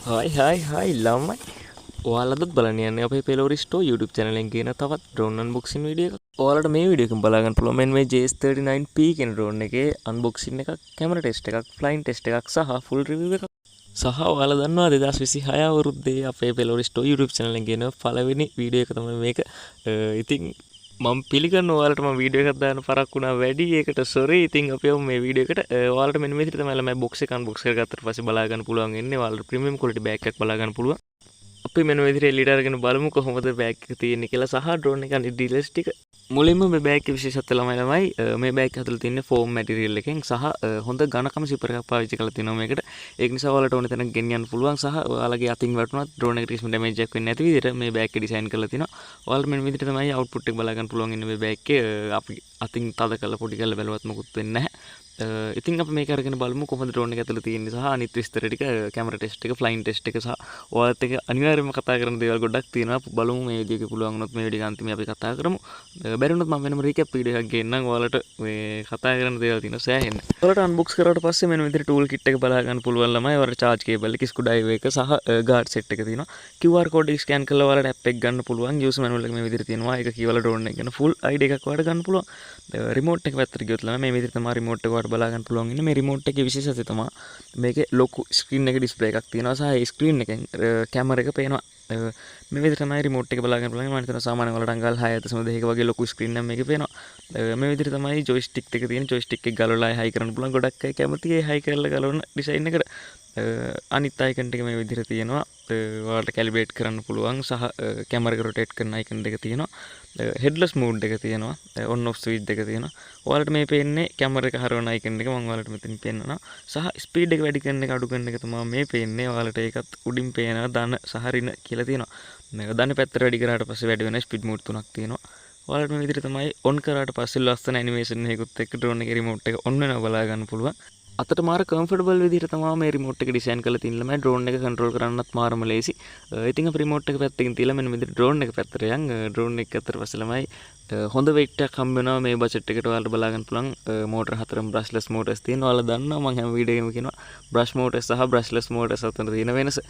හයි ළමයි ඔයාලත් බලන්න යන්නේ අපේ පෙලෝරි ස්ටෝ YouTube channel එකෙන් කියන තවත් drone unboxing වීඩියෝ එකක්. ඔයාලට මේ වීඩියෝ එකෙන් බලා ගන්න පුළුවන් මෙන්න මේ JS39P කියන drone එකේ unboxing එකක්, camera test එකක්, flying test එකක් සහ full review එකක්. සහ ඔයාලා දන්නවා 2026 අවුරුද්දේ අපේ පෙලෝරි ස්ටෝ YouTube channel එකෙන් කියන පළවෙනි වීඩියෝ එක තමයි මේක. ඉතින් මම පිළිගන්න ඔයාලට මම වීඩියෝ එකක් දාන්න පරක් වුණා වැඩි. ඒකට sorry. ඉතින් අපි යමු මේ වීඩියෝ එකට. ඔයාලට මෙන්න මේ විදිහට තමයි ළමයි box එක unbox කරගත්තට පස්සේ බලා ගන්න පුළුවන් වෙන්නේ. ඔයාලට premium quality bag එකක් බලා ගන්න පුළුවන්. අපි මෙන්න මේ විදිහට එළියට අරගෙන බලමු කොහොමද බෑග් එක තියෙන්නේ කියලා සහ drone එක අනිත් details ටික. මුලින්ම මේ බෑග් එකේ විශේෂත්වය ළමයි මේ බෑග් එක ඇතුළේ තියෙන්නේ foam material එකෙන් සහ හොඳ ඝනකම zipper එකක් පාවිච්චි කරලා තිනවා මේකට. ඒක නිසා ඔයාලට ඕන තැනක ගෙනියන්න පුළුවන් සහ ඔයාලගේ අතින් වැටුණත් drone එකට කිසිම damage එකක් වෙන්නේ නැති විදිහට මේ බෑග් එක design කරලා තිනවා. ඔයාලට මෙන්න මේ විදිහට තමයි output එක බලා ගන්න පුළුවන් ඉන්නේ මේ බෑග් එකේ. අපි අතින් තද කරලා පොඩි කරලා බැලුවත් මොකුත් වෙන්නේ නැහැ. ඉතින් අපි මේක අරගෙන බලමු කොහොමද drone එක ඇතුළේ තියෙන්නේ සහ අනිත් විස්තර ටික camera test එක flying test එක සහ ඔයාලත් එක්ක අනිවාර්යයෙන්ම කතා කරන දේවල් ගොඩක් තියෙනවා. බලමු මේ වීඩියෝ එකේ පුළුවන් වුණොත් මේ වීඩියෝ එක අන්තිමේ අපි කතා කරමු. බැරි වුණොත් මම වෙනම recap වීඩියෝ එකක් ගෙන්නම් ඔයාලට මේ කතා කරන දේවල් තියෙනවා සෑහෙන්න. ඔයාලට unbox කරාට පස්සේ මෙන්න විදිහට tool kit එක බලා ගන්න පුළුවන් ළමයි. ඔයාලට charge cable එක, screw driver එක සහ guard set එක තියෙනවා. QR code එක scan කරලා ඔයාලට app එක ගන්න පුළුවන්. user manual එක මේ විදිහට තියෙනවා. ඒක කියවලා drone එක ගැන full idea එකක් ඔයාලට ගන්න පුළුවන්. remote එක පැත්තට ගියොත් ළමයි මේ විදිහට තමයි remote එක ඔයාලට බලා ගන්න පුළුවන් ඉන්නේ. මේ remote එකේ විශේෂත්වය තමයි මේකේ ලොකු screen එකේ display එකක් තියෙනවා සහ ඒ screen එකෙන් camera එක පේනවා. මේ විදිහට තමයි remote එක බලා ගන්න පුළුවන්. මම හිතනවා සාමාන්‍යයෙන් ඔයාලට අඟල් 6.2ක වගේ ලොකු screen එකක් මේකේ පේනවා. මේ විදිහට තමයි joystick එක තියෙන. joystick එක ගලවලා high කරන්න පුළුවන්. ගොඩක් අය කැමති ඒ high කරලා ගලවන design එකට. අනිත් icon ටික මේ විදිහට තියෙනවා. ඔයාලට calibrate කරන්න පුළුවන් සහ camera එක rotate කරන icon දෙක තියෙනවා. headless mode එක තියෙනවා. on off switch දෙක තියෙනවා. ඔයාලට මේ පේන්නේ camera එක හරවන icon එක මම ඔයාලට මෙතනින් පෙන්නනවා. සහ speed එක වැඩි කරන එක අඩු කරන එක තමයි මේ පේන්නේ. ඔයාලට ඒකත් උඩින් පේනවා ධන සහ ඍණ කියලා තියෙනවා. මේක ධන පැත්තට වැඩි කරාට පස්සේ වැඩි වෙන speed mode තුනක් තියෙනවා. ඔයාලට මේ විදිහට තමයි on කරාට පස්සේ ලස්සන animation එකකුත් එක්ක drone එකේ remote එක on වෙනවා බලා ගන්න පුළුවන්. අතට මාර කම්ෆර්ටබල් විදිහට තමයි මේ රිමෝට් එක ඩිසයින් කරලා තියෙන්නේ. ළමයි drone එක control කරන්නත් මාරම ලේසි. ඉතින් අපි රිමෝට් එක පැත්තකින් තියලා මෙන්න මෙතන drone එක පැත්තට යන් drone එක අතර පස්සේ ළමයි හොඳ weight එකක් හම්බ වෙනවා මේ බජට් එකට. ඔයාලට බලා ගන්න පුළුවන් motor හතරම brushless motors තියෙනවා. ඔයාලා දන්නවා මම හැම වීඩියෝ එකකම කියනවා brush motors සහ brushless motors අතර තියෙන වෙනස.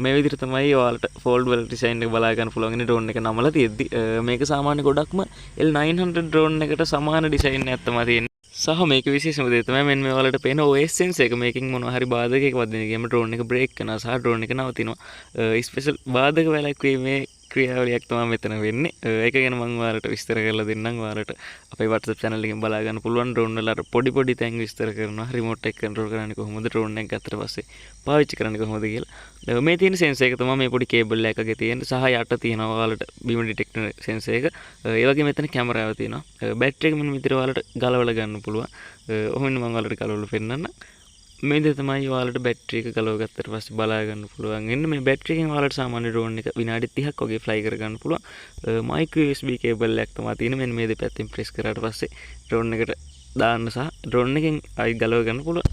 මේ විදිහට තමයි ඔයාලට foldable design එක බලා ගන්න පුළුවන් ඉන්නේ drone එක නමලා තියෙද්දි. මේක සාමාන්‍ය ගොඩක්ම L900 drone එකට සමාන design එකක් තමයි තියෙන්නේ. සහ මේක විශේෂම දේ තමයි මෙන්න මේ ඔයාලට පේන OS sense එක. මේකෙන් මොනවා හරි බාධකයක් වදින ගියම drone එක break කරනවා සහ drone එක නවතිනවා. ස්පෙෂල් බාධක වැළැක්වීමේ ක්‍රියාවලියක් තමයි මෙතන වෙන්නේ. ඒක ගැන මම ඔයාලට විස්තර කරලා දෙන්නම්. ඔයාලට අපේ WhatsApp channel එකෙන් බලා ගන්න පුළුවන්. drone වල අර පොඩි තැන් විස්තර කරනවා. remote එක control කරන්නේ කොහොමද, drone එක ගත්තට පස්සේ පාවිච්චි කරන්නේ කොහොමද කියලා. මේ තියෙන sensor එක තමයි මේ පොඩි cable එකකගේ තියෙන සහ යට තියෙනවා ඔයාලට beam detector sensor එක. ඒ වගේ මෙතන කැමරාව තියෙනවා. බැටරි එක මෙන්න විතර ඔයාලට ගලවලා ගන්න පුළුවන්. ඔහොම මම ඔයාලට ගලවලා පෙන්නන්න. මේ දේ තමයි ඔයාලට බැටරි එක ගලව ගත්තට පස්සේ බලා ගන්න පුළුවන්. එන්න මේ බැටරි එකෙන් ඔයාලට සාමාන්‍ය drone එක විනාඩි 30ක් වගේ fly කර ගන්න පුළුවන්. micro USB cable එකක් තමයි තියෙන්නේ. මෙන්න මේ දෙපැත්තෙන් press කරාට පස්සේ drone එකට දාන්න සහ drone එකෙන් ආයි ගලව ගන්න පුළුවන්.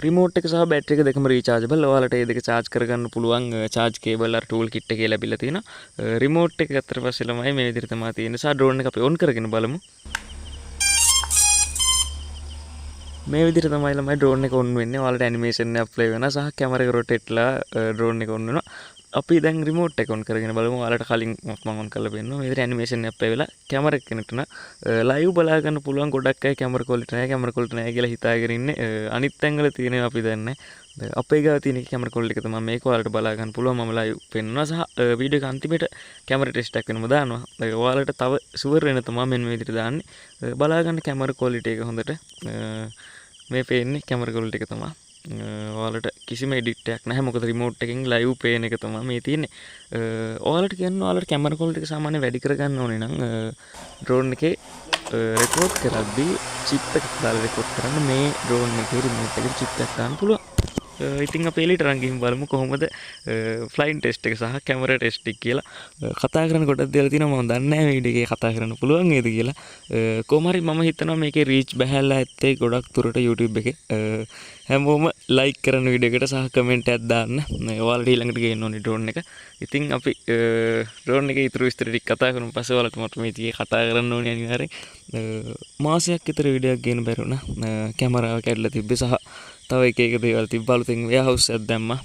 රිමෝට් එක සහ බැටරි එක දෙකම රීචාර්ජබල්. ඔයාලට මේ දෙක charge කරගන්න පුළුවන් charge cable අර tool kit එකේ ලැබිලා තියෙනවා. රිමෝට් එක ගත්තට පස්සේ ළමයි මේ විදිහට තමයි තියෙන්නේ. සහ drone එක අපි on කරගෙන බලමු. මේ විදිහට තමයි ළමයි drone එක on වෙන්නේ. ඔයාලට animation එකක් play වෙනවා සහ camera එක rotate ලා drone එක on වෙනවා. අපි දැන් remote එක on කරගෙන බලමු. ඔයාලට කලින් මම on කරලා පෙන්නනවා. මේ විදිහට animation එකක් play වෙලා camera එක කනෙක්ට් වෙනවා. live බලා ගන්න පුළුවන්. ගොඩක් අය camera quality නැහැ කියලා හිතාගෙන ඉන්නේ. අනිත් තැන්වල තියෙනවා අපි දන්නේ. අපේ ගාව තියෙන camera quality එක තමයි මේක. ඔයාලට බලා ගන්න පුළුවන්. මම live පෙන්නනවා සහ වීඩියෝ එක අන්තිමට camera test එකක් වෙනම දානවා. ඔයාලට තව sure වෙන තමයි මෙන්න මේ විදිහට දාන්නේ. බලා ගන්න camera quality එක හොඳට. මේ පේන්නේ camera quality එක තමයි. ඔයාලට කිසිම edit එකක් නැහැ. මොකද remote එකෙන් live පේන එක තමයි මේ තියෙන්නේ. ඔයාලට කියන්න ඔයාලට camera quality එක සාමාන්‍ය වැඩි කරගන්න ඕනේ නම් drone එකේ record කරද්දී chip එකක් දාලා record කරන්න මේ drone එකේ remote එකේ chip එකක් දාන්න පුළුවන්. ඉතින් අපි එළියට අරන් ගිහින් බලමු කොහොමද flying test එක සහ camera test එක කියලා. කතා කරන කොටස් දෙලා තියෙනවා. මම දන්නේ නැහැ මේ වීඩියෝ එකේ කතා කරන්න පුළුවන් නේද කියලා. කොහොම හරි මම හිතනවා මේකේ reach බහැලා ඇත්තේ ගොඩක් දුරට YouTube එකේ. හැමෝම like කරන වීඩියෝ එකට සහ comment එකක් දාන්න. ඔයාලට ඊළඟට ගේන්න ඕනේ drone එක. ඉතින් අපි drone එකේ ඉතුරු විස්තර ටික කතා කරමු. පස්සේ ඔයාලට මට මේ ටික කතා කරන්න ඕනේ අනිවාර්යෙන්. මාසයක් විතර වීඩියෝ එකක් ගේන්න බැරි වුණා. කැමරාව කැඩලා තිබ්බේ සහ තව එක එක දේවල් තිබ්බලු. තින් වෙයර්හවුස් එකක් දැම්මා.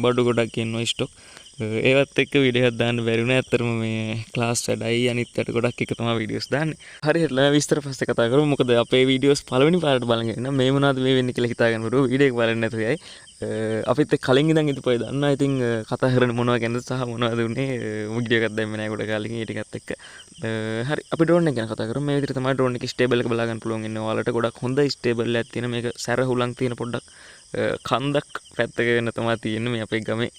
බඩු ගොඩක් ඉන්නවා ස්ටොක්. ඒවත් එක්ක වීඩියෝ එකක් දාන්න බැරි වුණා. ඇත්තටම මේ ක්ලාස් වැඩයි අනිත් පැයට ගොඩක් එක තමයි වීඩියෝස් දාන්නේ. හරියට විස්තර පස්සේ කතා කරමු. මොකද අපේ වීඩියෝස් පළවෙනි පාරට බලන් ඉන්න මේ මොනවද මේ වෙන්නේ කියලා හිතාගෙන බරු වීඩියෝ එක බලන්න නැතුව යයි. අපිත් කලින් ඉඳන් ඉතිපොයි දන්නා. ඉතින් කතා කරන මොනවා ගැනද සහ මොනවද උනේ වීඩියෝ එකක් දැම්මේ නැහැ ගොඩ කාලෙකින් ඒ ටිකත් එක්ක. හරි අපි ඩ්‍රෝන් එක ගැන කතා කරමු. මේ විදිහට තමයි ඩ්‍රෝන් එකේ ස්ටේබල් එක බලා ගන්න පුළුවන් ඉන්නේ. ඔයාලට ගොඩක් හොඳ ස්ටේබල් එකක් තියෙන මේක සැර හුලං තියෙන පොඩ්ඩක් කන්දක් පැත්තක වෙන තමයි තියෙන්නේ මේ අපේ ගමේ.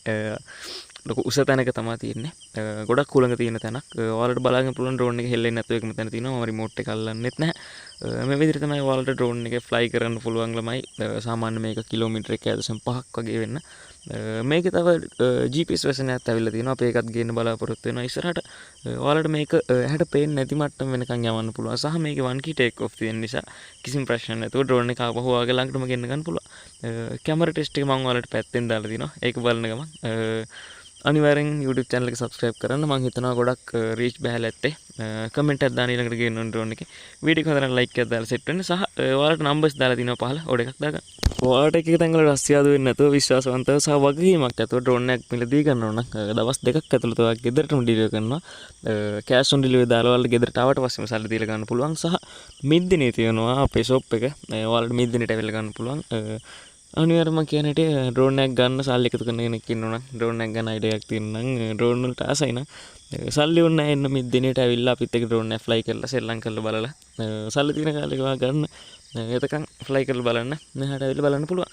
ලොකු උස තැනක තමයි තියෙන්නේ. ගොඩක් කුලඟ තියෙන තැනක්. ඔයාලට බලාගෙන පුළුවන් ඩ්‍රෝන් එක හෙල්ලෙන්නේ නැතුව එකම තැන තියෙනවා. මම රිමෝට් එක අල්ලන්නෙත් නැහැ. මේ විදිහට තමයි ඔයාලට ඩ්‍රෝන් එක ෆ්ලයි කරන්න පුළුවන් ළමයි. සාමාන්‍ය මේක කිලෝමීටර් 1.5ක් වගේ වෙන්න. මේකේ තව GPS version එකක් ඇවිල්ලා තියෙනවා. අපි ඒකත් ගේන්න බලාපොරොත්තු වෙනවා ඉස්සරහට. ඔයාලට මේක ඇහැට පේන්නේ නැති මට්ටම වෙනකන් යවන්න පුළුවන්. සහ මේකේ 1 key take off තියෙන නිසා කිසිම ප්‍රශ්නයක් නැතුව ඩ්‍රෝන් එක ආපහු ආගේ ළඟටම ගෙන්න ගන්න පුළුවන්. කැමරා ටෙස්ට් එක මම ඔයාලට පැත්තෙන් දාලා තිනවා. ඒක බලන ගමන් අනිවාර්යෙන් YouTube channel එක subscribe කරන්න. මම හිතනවා ගොඩක් reach බහැලා ඇත්තේ. කමෙන්ට් එකක් දාන්න ඊළඟට ගේන්න ඕන ඩ්‍රෝන් එකේ. වීඩියෝ එක හොඳට like එකක් දාලා set වෙන්න. සහ ඔයාලට numbers දාලා තිනවා පහළ ඕඩ එකක් දාගන්න. ඔයාලට එක එක තැන්වල රස්තියාදු වෙන්නේ නැතුව විශ්වාසවන්තව සහ වගකීමක් ඇතුව ඩ්‍රෝන් එකක් මිලදී ගන්න ඕන නම් දවස් දෙකක් ඇතුළත ඔයාලා ගෙදරටම ඩිලිවර් කරනවා. cash on delivery දාලා ඔයාලට ගෙදරට ආවට පස්සේම සල්ලි දීලා ගන්න පුළුවන්. සහ මිද්දිනේ තියෙනවා අපේ shop එක. ඔයාලට මිද්දිනේට ඇවිල්ලා ගන්න පුළුවන්. අනිවාර්යයෙන්ම කියන හිටේ ඩ්‍රෝන් එකක් ගන්න සල්ලි එකතු කරන කෙනෙක් ඉන්නවා නම් ඩ්‍රෝන් එකක් ගන්න අයිඩියා එකක් තියෙනවා නම් ඩ්‍රෝන් වලට ආසයි නම් සල්ලි ඕනේ නැහැ එන්න මිද්දිනේට ඇවිල්ලා අපිත් එක්ක ඩ්‍රෝන් එක ෆ්ලයි කරලා සෙල්ලම් කරලා බලලා සල්ලි තියෙන කාලේ ඔයා ගන්න එතකන් ෆ්ලයි කරලා බලන්න මෙහාට ඇවිල්ලා බලන්න පුළුවන්.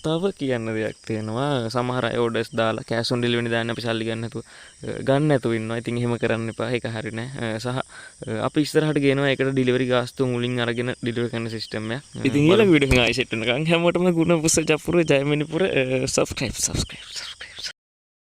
තව කියන්න දෙයක් තියෙනවා. සමහර අය ඕඩර්ස් දාලා කෑෂ් ඔන් ඩෙලිවරි දාන්න අපි සල්ලි ගන්න නැතුව ඉන්නවා. ඉතින් එහෙම කරන්න එපා. ඒක හරි නෑ. සහ අපි ඉස්සරහට ගේනවා ඒකට ඩෙලිවරි ගාස්තු මුලින් අරගෙන ඩෙලිවර් කරන සිස්ටම් එක. ඉතින් ඊළඟ වීඩියෝ එකෙන් ආයෙ සෙට් වෙනකන් හැමෝටම ගුණ පුස ජපුර ජයමිනිපුර subscribe